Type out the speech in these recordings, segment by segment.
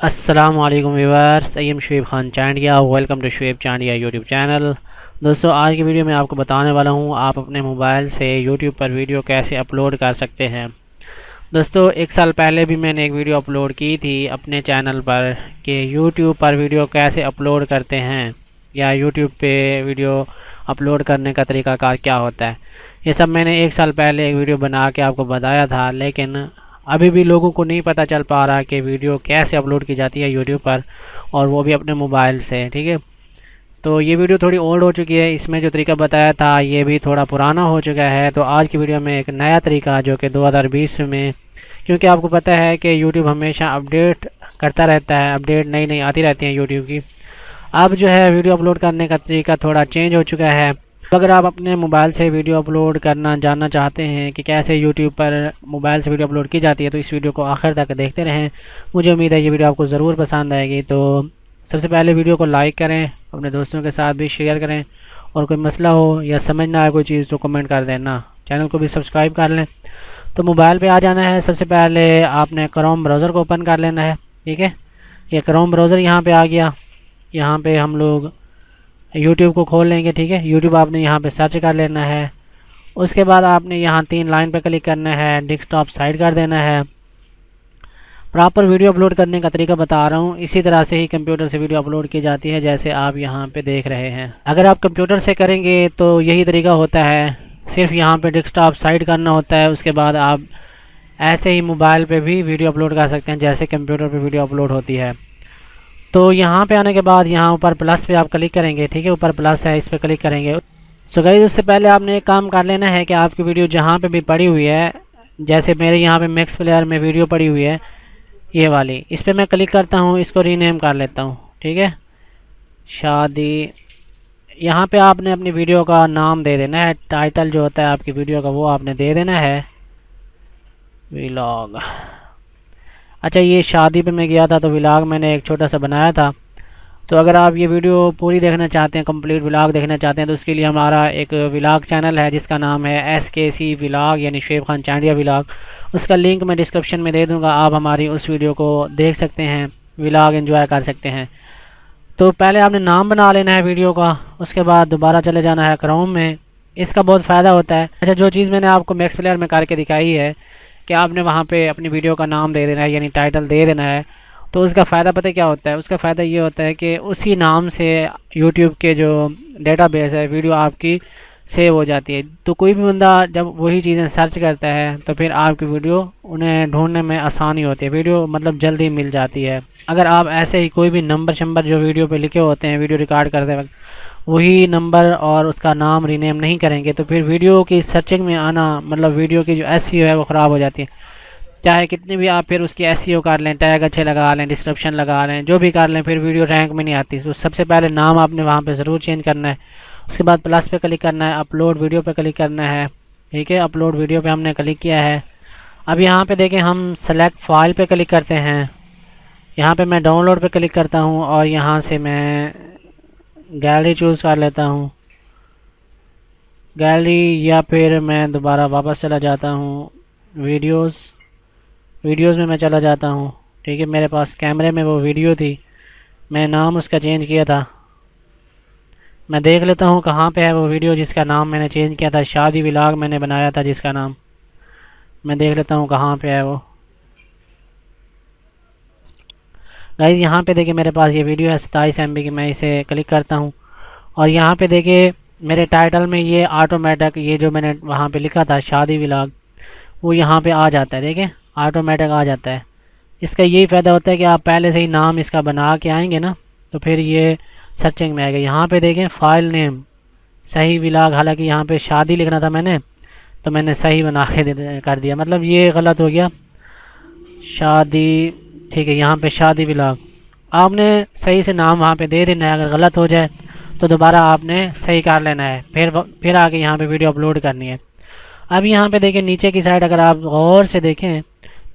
अस्सलामुअलैकुम viewers, I am Shoaib Khan Chandia. Welcome to Shoaib Chandia YouTube channel. दोस्तों, आज की वीडियो में आपको बताने वाला हूँ आप अपने मोबाइल से यूट्यूब पर वीडियो कैसे अपलोड कर सकते हैं। दोस्तों, एक साल पहले भी मैंने एक वीडियो अपलोड की थी अपने चैनल पर कि यूट्यूब पर वीडियो कैसे अपलोड करते हैं या यूट्यूब पे वीडियो अपलोड करने का तरीक़ाकार क्या होता है। ये सब मैंने एक साल पहले एक वीडियो बना के आपको बताया था, लेकिन अभी भी लोगों को नहीं पता चल पा रहा कि वीडियो कैसे अपलोड की जाती है यूट्यूब पर, और वो भी अपने मोबाइल से। ठीक है, तो ये वीडियो थोड़ी ओल्ड हो चुकी है, इसमें जो तरीका बताया था ये भी थोड़ा पुराना हो चुका है। तो आज की वीडियो में एक नया तरीका जो कि 2020 में, क्योंकि आपको पता है कि यूट्यूब हमेशा अपडेट करता रहता है, अपडेट नई नई आती रहती हैं यूट्यूब की। अब जो है वीडियो अपलोड करने का तरीका थोड़ा चेंज हो चुका है। तो अगर आप अपने मोबाइल से वीडियो अपलोड करना जानना चाहते हैं कि कैसे यूट्यूब पर मोबाइल से वीडियो अपलोड की जाती है, तो इस वीडियो को आखिर तक देखते रहें। मुझे उम्मीद है ये वीडियो आपको ज़रूर पसंद आएगी। तो सबसे पहले वीडियो को लाइक करें, अपने दोस्तों के साथ भी शेयर करें, और कोई मसला हो या समझ ना आए कोई चीज़ तो कमेंट कर देना। चैनल को भी सब्सक्राइब कर लें। तो मोबाइल पे आ जाना है। सबसे पहले आपने क्रोम ब्राउज़र को ओपन कर लेना है। ठीक है, ये क्रोम ब्राउज़र यहाँ पे आ गया। यहाँ पे हम लोग यूट्यूब को खोल लेंगे। ठीक है, यूट्यूब आपने यहाँ पे सर्च कर लेना है। उसके बाद आपने यहाँ 3 लाइन पे क्लिक करना है, डेस्कटॉप साइड कर देना है। प्रॉपर वीडियो अपलोड करने का तरीका बता रहा हूँ, इसी तरह से ही कंप्यूटर से वीडियो अपलोड की जाती है जैसे आप यहाँ पे देख रहे हैं। अगर आप कंप्यूटर से करेंगे तो यही तरीका होता है, सिर्फ यहाँ पे डेस्कटॉप साइड करना होता है। उसके बाद आप ऐसे ही मोबाइल पे भी वीडियो अपलोड कर सकते हैं जैसे कंप्यूटर पे वीडियो अपलोड होती है। तो यहाँ पे आने के बाद यहाँ ऊपर प्लस पे आप क्लिक करेंगे। ठीक है, ऊपर प्लस है, इस पर क्लिक करेंगे। सो गाइस, उससे पहले आपने एक काम कर लेना है कि आपकी वीडियो जहाँ पे भी पड़ी हुई है, जैसे मेरे यहाँ पे मैक्स प्लेयर में वीडियो पड़ी हुई है ये वाली, इस पर मैं क्लिक करता हूँ, इसको रीनेम कर लेता हूँ। ठीक है, शादी। यहाँ पे आपने अपनी वीडियो का नाम दे देना है, टाइटल जो होता है आपकी वीडियो का वो आपने दे देना है, व्लॉग। अच्छा, ये शादी पे मैं गया था तो व्लॉग मैंने एक छोटा सा बनाया था। तो अगर आप ये वीडियो पूरी देखना चाहते हैं, कंप्लीट व्लॉग देखना चाहते हैं, तो उसके लिए हमारा एक व्लॉग चैनल है जिसका नाम है SKC व्लॉग, यानी शुएब खान चांडिया व्लॉग। उसका लिंक मैं डिस्क्रिप्शन में दे दूँगा, आप हमारी उस वीडियो को देख सकते हैं, व्लॉग एंजॉय कर सकते हैं। तो पहले आपने नाम बना लेना है वीडियो का, उसके बाद दोबारा चले जाना है क्रोम में। इसका बहुत फ़ायदा होता है। अच्छा, जो चीज़ मैंने आपको मैक्स प्लेयर में करके दिखाई है कि आपने वहाँ पे अपनी वीडियो का नाम दे देना है, यानी टाइटल दे देना है। तो उसका फ़ायदा पता है क्या होता है? उसका फ़ायदा ये होता है कि उसी नाम से यूट्यूब के जो डेटाबेस है वीडियो आपकी सेव हो जाती है। तो कोई भी बंदा जब वही चीज़ें सर्च करता है तो फिर आपकी वीडियो उन्हें ढूंढने में आसानी होती है, वीडियो मतलब जल्दी मिल जाती है। अगर आप ऐसे ही कोई भी नंबर शंबर जो वीडियो पे लिखे होते हैं वीडियो रिकॉर्ड करते वक्त वही नंबर और उसका नाम रीनेम नहीं करेंगे तो फिर वीडियो की सर्चिंग में आना, मतलब वीडियो की जो एसईओ है वो ख़राब हो जाती है। चाहे कितनी भी आप फिर उसकी एसईओ कर लें, टैग अच्छे लगा लें, डिस्क्रिप्शन लगा लें, जो भी कर लें, फिर वीडियो रैंक में नहीं आती। तो सबसे पहले नाम आपने वहाँ पे ज़रूर चेंज करना है। उसके बाद प्लस पे क्लिक करना है, अपलोड वीडियो पे क्लिक करना है। ठीक है, अपलोड वीडियो पे हमने क्लिक किया है। अब यहाँ पे देखें, हम सेलेक्ट फाइल पे क्लिक करते हैं। यहाँ पे मैं डाउनलोड पे क्लिक करता हूँ और यहाँ से मैं गैलरी चूज़ कर लेता हूँ, गैलरी, या फिर मैं दोबारा वापस चला जाता हूँ वीडियोज़ में मैं चला जाता हूँ। ठीक है, मेरे पास कैमरे में वो वीडियो थी, मैं नाम उसका चेंज किया था। मैं देख लेता हूँ कहाँ पे है वो वीडियो जिसका नाम मैंने चेंज किया था, शादी व्लॉग मैंने बनाया था जिसका नाम। मैं देख लेता हूँ कहाँ पे है वो। गाइस, यहाँ पे देखिए मेरे पास ये वीडियो है 27 MB की। मैं इसे क्लिक करता हूँ और यहाँ पे देखिए मेरे टाइटल में ये ऑटोमेटिक, ये जो मैंने वहाँ पे लिखा था शादी व्लॉग, वो यहाँ पे आ जाता है। देखें, ऑटोमेटिक आ जाता है। इसका यही फ़ायदा होता है कि आप पहले से ही नाम इसका बना के आएंगे ना तो फिर ये सर्चिंग में आएगा। यहाँ पे देखें फाइल नेम सही व्लॉग, हालांकि यहाँ पे शादी लिखना था मैंने, तो मैंने सही बना के कर दिया, मतलब ये गलत हो गया, शादी। ठीक है, यहाँ पे शादी व्लॉग आपने सही से नाम वहाँ पे दे देना है। अगर गलत हो जाए तो दोबारा आपने सही कर लेना है, फिर आके यहाँ पे वीडियो अपलोड करनी है। अब यहाँ पे देखें नीचे की साइड, अगर आप गौर से देखें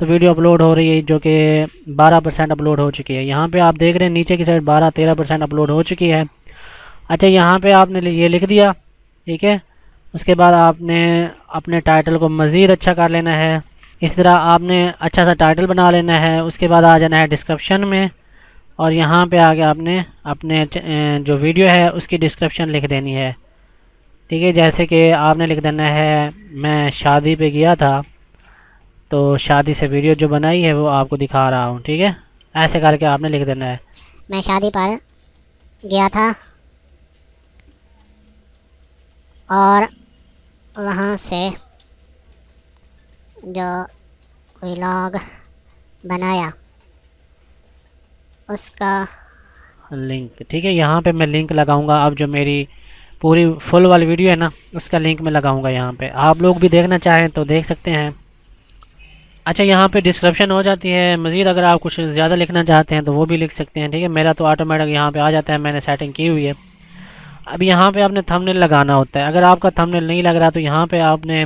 तो वीडियो अपलोड हो रही है जो कि 12% अपलोड हो चुकी है। यहाँ पे आप देख रहे हैं नीचे की साइड 12-13% अपलोड हो चुकी है। अच्छा, यहाँ पे आपने ये लिख दिया। ठीक है, उसके बाद आपने अपने टाइटल को मज़ीद अच्छा कर लेना है। इस तरह आपने अच्छा सा टाइटल बना लेना है। उसके बाद आ जाना है डिस्क्रिप्शन में, और यहाँ पे आके आपने अपने जो वीडियो है उसकी डिस्क्रिप्शन लिख देनी है। ठीक है, जैसे कि आपने लिख देना है मैं शादी पे गया था, तो शादी से वीडियो जो बनाई है वो आपको दिखा रहा हूँ। ठीक है, ऐसे करके आपने लिख देना है मैं शादी पर गया था और वहाँ से जो व्लॉग बनाया उसका लिंक। ठीक है, यहाँ पे मैं लिंक लगाऊंगा। अब जो मेरी पूरी फुल वाली वीडियो है ना, उसका लिंक मैं लगाऊंगा यहाँ पे। आप लोग भी देखना चाहें तो देख सकते हैं। अच्छा, यहाँ पे डिस्क्रिप्शन हो जाती है। मज़ीद अगर आप कुछ ज़्यादा लिखना चाहते हैं तो वो भी लिख सकते हैं। ठीक है, मेरा तो ऑटोमेटिक यहाँ पे आ जाता है, मैंने सेटिंग की हुई है। अब यहाँ पे आपने थंबनेल लगाना होता है। अगर आपका थंबनेल नहीं लग रहा तो यहाँ पे आपने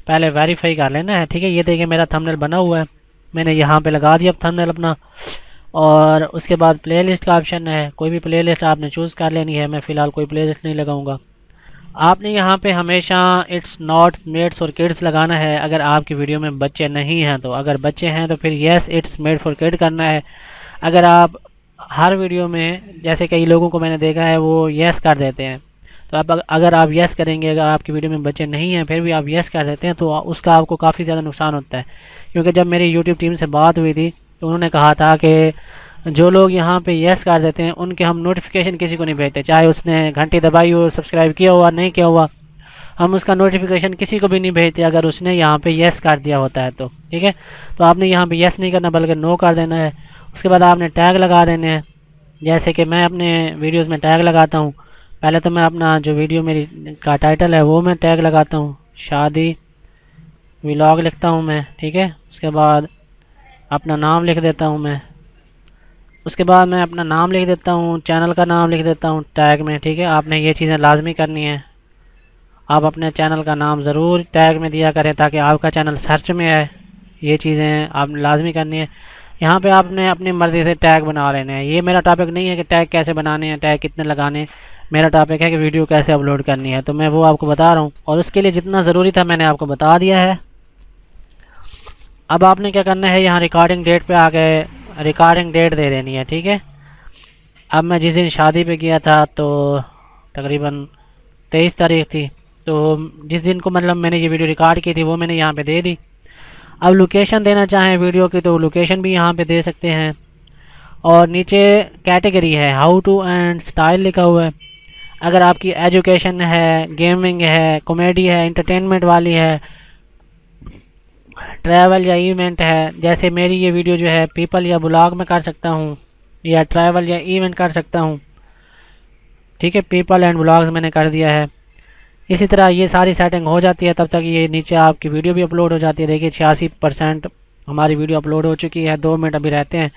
पहले वेरीफाई कर लेना है। ठीक है, ये देखिए मेरा थंबनेल बना हुआ है, मैंने यहाँ पे लगा दिया थंबनेल अपना। और उसके बाद प्लेलिस्ट का ऑप्शन है, कोई भी प्लेलिस्ट आपने चूज़ कर लेनी है। मैं फ़िलहाल कोई प्लेलिस्ट नहीं लगाऊंगा। आपने यहाँ पे हमेशा इट्स नॉट मेड्स और किड्स लगाना है अगर आपकी वीडियो में बच्चे नहीं हैं तो। अगर बच्चे हैं तो फिर yes it's made for kid करना है। अगर आप हर वीडियो में, जैसे कई लोगों को मैंने देखा है वो येस कर देते हैं, तो आप अगर आप येस करेंगे, अगर आपकी वीडियो में बच्चे नहीं हैं फिर भी आप येस कर देते हैं, तो उसका आपको काफ़ी ज़्यादा नुकसान होता है। क्योंकि जब मेरी यूट्यूब टीम से बात हुई थी तो उन्होंने कहा था कि जो लोग यहाँ पे येस कर देते हैं उनके हम नोटिफिकेशन किसी को नहीं भेजते, चाहे उसने घंटी दबाई हो, सब्सक्राइब किया हुआ नहीं किया हुआ, हम उसका नोटिफिकेशन किसी को भी नहीं भेजते अगर उसने यहाँ पे येस कर दिया होता है तो। ठीक है, तो आपने यहाँ पे येस नहीं करना बल्कि नो कर देना है। उसके बाद आपने टैग लगा देने हैं। जैसे कि मैं अपने वीडियोस में टैग लगाता हूँ। पहले तो मैं अपना जो वीडियो मेरी का टाइटल है वो मैं टैग लगाता हूँ, शादी व्लॉग लिखता हूँ मैं। ठीक है, उसके बाद अपना नाम लिख देता हूँ मैं। उसके बाद मैं अपना नाम लिख देता हूँ, चैनल का नाम लिख देता हूँ टैग में। ठीक है, आपने ये चीज़ें लाजमी करनी है। आप अपने चैनल का नाम ज़रूर टैग में दिया करें ताकि आपका चैनल सर्च में आए। ये चीज़ें आपने लाजमी करनी है। यहाँ पे आपने अपनी मर्ज़ी से टैग बना लेने हैं। ये मेरा टॉपिक नहीं है कि टैग कैसे बनाने हैं, टैग कितने लगाने हैं। मेरा टॉपिक है कि वीडियो कैसे अपलोड करनी है, तो मैं वो आपको बता रहा हूँ। और उसके लिए जितना ज़रूरी था मैंने आपको बता दिया है। अब आपने क्या करना है, यहाँ रिकॉर्डिंग डेट पे आके रिकॉर्डिंग डेट दे देनी है। ठीक है, अब मैं जिस दिन शादी पे गया था तो तकरीबन 23 तारीख थी, तो जिस दिन को मतलब मैंने ये वीडियो रिकॉर्ड की थी वो मैंने यहाँ पे दे दी। अब लोकेशन देना चाहें वीडियो की तो लोकेशन भी यहाँ पे दे सकते हैं। और नीचे कैटेगरी है हाउ टू एंड स्टाइल लिखा हुआ है। अगर आपकी एजुकेशन है, गेमिंग है, कॉमेडी है, इंटरटेनमेंट वाली है, ट्रैवल या इवेंट है, जैसे मेरी ये वीडियो जो है पीपल या ब्लॉग में कर सकता हूँ या ट्रैवल या इवेंट कर सकता हूँ। ठीक है, पीपल एंड ब्लॉग्स मैंने कर दिया है। इसी तरह ये सारी सेटिंग हो जाती है, तब तक ये नीचे आपकी वीडियो भी अपलोड हो जाती है। देखिए 86% हमारी वीडियो अपलोड हो चुकी है, 2 मिनट अभी रहते हैं।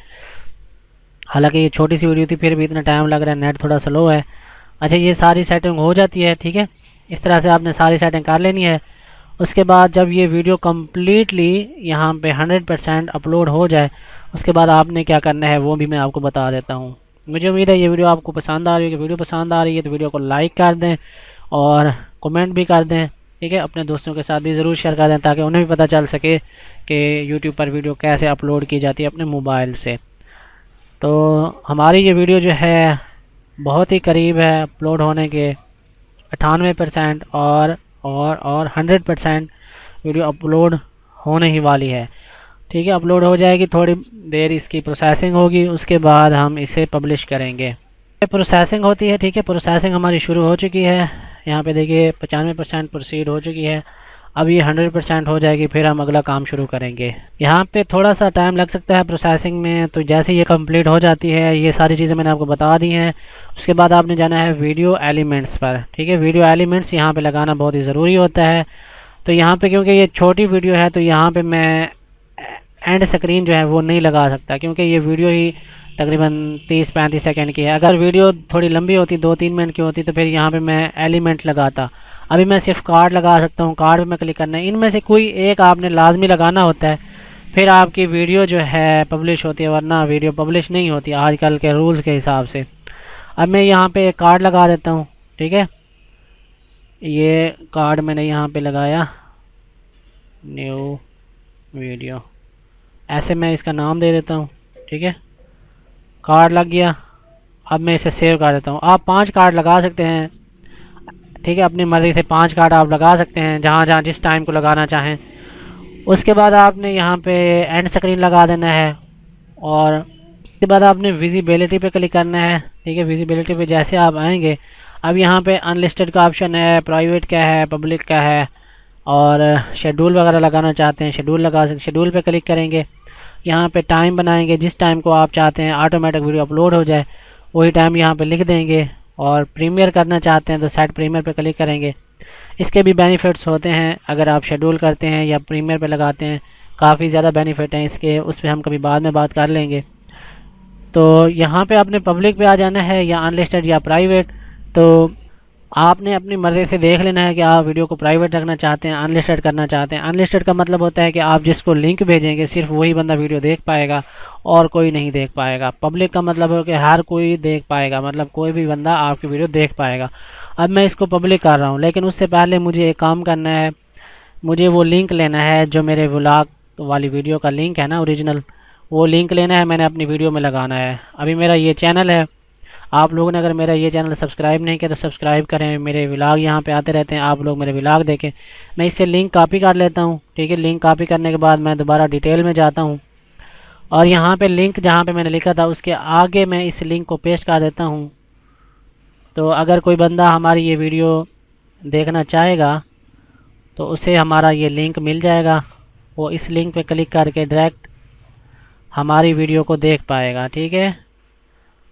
हालांकि ये छोटी सी वीडियो थी फिर भी इतना टाइम लग रहा है, नेट थोड़ा स्लो है। अच्छा, ये सारी सेटिंग हो जाती है। ठीक है, इस तरह से आपने सारी सेटिंग कर लेनी है। उसके बाद जब ये वीडियो कम्प्लीटली यहाँ पे 100% अपलोड हो जाए, उसके बाद आपने क्या करना है वो भी मैं आपको बता देता हूँ। मुझे उम्मीद है ये वीडियो आपको पसंद आ रही है। कि वीडियो पसंद आ रही है तो वीडियो को लाइक कर दें और कमेंट भी कर दें। ठीक है, अपने दोस्तों के साथ भी ज़रूर शेयर कर दें ताकि उन्हें भी पता चल सके कि यूट्यूब पर वीडियो कैसे अपलोड की जाती है अपने मोबाइल से। तो हमारी ये वीडियो जो है बहुत ही करीब है अपलोड होने के, 98% और 100% वीडियो अपलोड होने ही वाली है। ठीक है, अपलोड हो जाएगी, थोड़ी देर इसकी प्रोसेसिंग होगी, उसके बाद हम इसे पब्लिश करेंगे। प्रोसेसिंग होती है। ठीक है, प्रोसेसिंग हमारी शुरू हो चुकी है। यहाँ पे देखिए 95% प्रोसीड हो चुकी है। अब ये 100% हो जाएगी, फिर हम अगला काम शुरू करेंगे। यहाँ पे थोड़ा सा टाइम लग सकता है प्रोसेसिंग में, तो जैसे ये कंप्लीट हो जाती है, ये सारी चीज़ें मैंने आपको बता दी हैं। उसके बाद आपने जाना है वीडियो एलिमेंट्स पर। ठीक है, वीडियो एलिमेंट्स यहाँ पे लगाना बहुत ही ज़रूरी होता है। तो यहाँ पे क्योंकि ये छोटी वीडियो है तो यहाँ पे मैं एंड स्क्रीन जो है वो नहीं लगा सकता, क्योंकि ये वीडियो ही तकरीबन 30-35 सेकंड की है। अगर वीडियो थोड़ी लंबी होती, 2-3 मिनट की होती, तो फिर यहाँ पे मैं एलिमेंट लगाता। अभी मैं सिर्फ कार्ड लगा सकता हूँ, कार्ड पे मैं क्लिक करना है। इनमें से कोई एक आपने लाजमी लगाना होता है, फिर आपकी वीडियो जो है पब्लिश होती है, वरना वीडियो पब्लिश नहीं होती आजकल के रूल्स के हिसाब से। अब मैं यहाँ पे एक कार्ड लगा देता हूँ। ठीक है, ये कार्ड मैंने यहाँ पे लगाया, न्यू वीडियो, ऐसे मैं इसका नाम दे देता हूँ। ठीक है, कार्ड लग गया। अब मैं इसे सेव कर देता हूँ। आप 5 कार्ड लगा सकते हैं। ठीक है, अपनी मर्ज़ी से 5 कार्ड आप लगा सकते हैं, जहाँ जहाँ जिस टाइम को लगाना चाहें। उसके बाद आपने यहाँ पे एंड स्क्रीन लगा देना है, और उसके बाद आपने विजिबिलिटी पे क्लिक करना है। ठीक है, विजिबिलिटी पे जैसे आप आएंगे, अब यहाँ पे अनलिस्टेड का ऑप्शन है, प्राइवेट का है, पब्लिक का है, और शेड्यूल वगैरह लगाना चाहते हैं शेड्यूल लगा सकते। शेड्यूल पे क्लिक करेंगे, यहाँ पे टाइम बनाएंगे, जिस टाइम को आप चाहते हैं ऑटोमेटिक वीडियो अपलोड हो जाए वही टाइम यहाँ पे लिख देंगे। और प्रीमियर करना चाहते हैं तो सेट प्रीमियर पे क्लिक करेंगे। इसके भी बेनिफिट्स होते हैं, अगर आप शेड्यूल करते हैं या प्रीमियर पे लगाते हैं, काफ़ी ज़्यादा बेनिफिट हैं इसके, उस पर हम कभी बाद में बात कर लेंगे। तो यहाँ पे आपने पब्लिक पे आ जाना है, या अनलिस्टेड या प्राइवेट। तो आपने अपनी मर्ज़ी से देख लेना है कि आप वीडियो को प्राइवेट रखना चाहते हैं, अनलिस्टेड करना चाहते हैं। अनलिस्टेड का मतलब होता है कि आप जिसको लिंक भेजेंगे सिर्फ वही बंदा वीडियो देख पाएगा और कोई नहीं देख पाएगा। पब्लिक का मतलब है कि हर कोई देख पाएगा, मतलब कोई भी बंदा आपकी वीडियो देख पाएगा। अब मैं इसको पब्लिक कर रहा हूँ, लेकिन उससे पहले मुझे एक काम करना है। मुझे वो लिंक लेना है जो मेरे व्लॉग वाली वीडियो का लिंक है ना, ओरिजिनल, वो लिंक लेना है, मैंने अपनी वीडियो में लगाना है। अभी मेरा ये चैनल है, आप लोगों ने अगर मेरा ये चैनल सब्सक्राइब नहीं किया तो सब्सक्राइब करें। मेरे व्लॉग यहाँ पे आते रहते हैं, आप लोग मेरे व्लॉग देखें। मैं इससे लिंक कॉपी कर लेता हूँ। ठीक है, लिंक कॉपी करने के बाद मैं दोबारा डिटेल में जाता हूँ, और यहाँ पे लिंक जहाँ पे मैंने लिखा था उसके आगे मैं इस लिंक को पेस्ट कर देता हूँ। तो अगर कोई बंदा हमारी ये वीडियो देखना चाहेगा तो उसे हमारा ये लिंक मिल जाएगा, वो इस लिंक पे क्लिक करके डायरेक्ट हमारी वीडियो को देख पाएगा। ठीक है,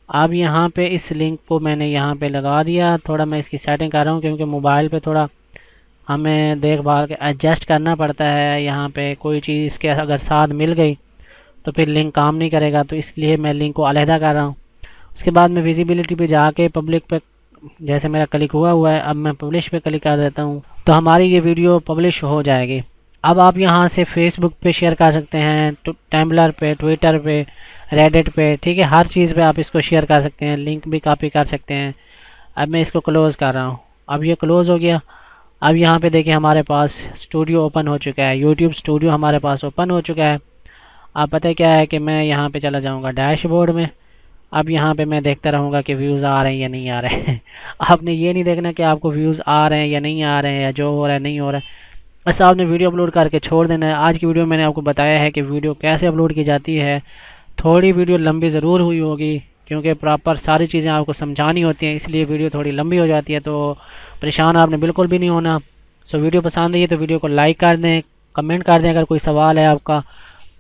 अब यहाँ पे इस लिंक को मैंने यहाँ पे लगा दिया। थोड़ा मैं इसकी सेटिंग कर रहा हूँ क्योंकि मोबाइल पे थोड़ा हमें देखभाल के एडजस्ट करना पड़ता है। यहाँ पे कोई चीज़ इसके अगर साथ मिल गई तो फिर लिंक काम नहीं करेगा, तो इसलिए मैं लिंक को अलहदा कर रहा हूँ। उसके बाद मैं विजिबिलिटी पे जाके पब्लिक पे जैसे मेरा क्लिक हुआ है, अब मैं पब्लिश पे क्लिक कर देता हूँ, तो हमारी ये वीडियो पब्लिश हो जाएगी। अब आप यहाँ से फेसबुक पे शेयर कर सकते हैं, टम्बलर पे, ट्विटर पे, रेडिट पे। ठीक है, हर चीज़ पे आप इसको शेयर कर सकते हैं, लिंक भी कॉपी कर सकते हैं। अब मैं इसको क्लोज़ कर रहा हूँ। अब ये क्लोज़ हो गया। अब यहाँ पे देखिए हमारे पास स्टूडियो ओपन हो चुका है, यूट्यूब स्टूडियो हमारे पास ओपन हो चुका है। अब पता है क्या है कि मैं यहाँ पे चला जाऊँगा डैशबोर्ड में। अब यहाँ पे मैं देखता रहूँगा कि व्यूज़ आ रहे हैं या नहीं आ रहे हैं। आपने ये नहीं देखना कि आपको व्यूज़ आ रहे हैं या नहीं आ रहे हैं, या जो हो रहा है नहीं हो रहा है, बस आपने वीडियो अपलोड करके छोड़ देना है। आज की वीडियो में मैंने आपको बताया है कि वीडियो कैसे अपलोड की जाती है। थोड़ी वीडियो लंबी ज़रूर हुई होगी क्योंकि प्रॉपर सारी चीज़ें आपको समझानी होती हैं, इसलिए वीडियो थोड़ी लंबी हो जाती है। तो परेशान आपने बिल्कुल भी नहीं होना। सो वीडियो पसंद आई है तो वीडियो को लाइक कर दें, कमेंट कर दें, अगर कोई सवाल है आपका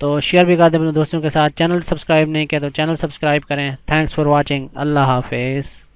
तो शेयर भी कर दें अपने दोस्तों के साथ। चैनल सब्सक्राइब नहीं किया तो चैनल सब्सक्राइब करें। Thanks for watching. अल्लाह हाफिज़।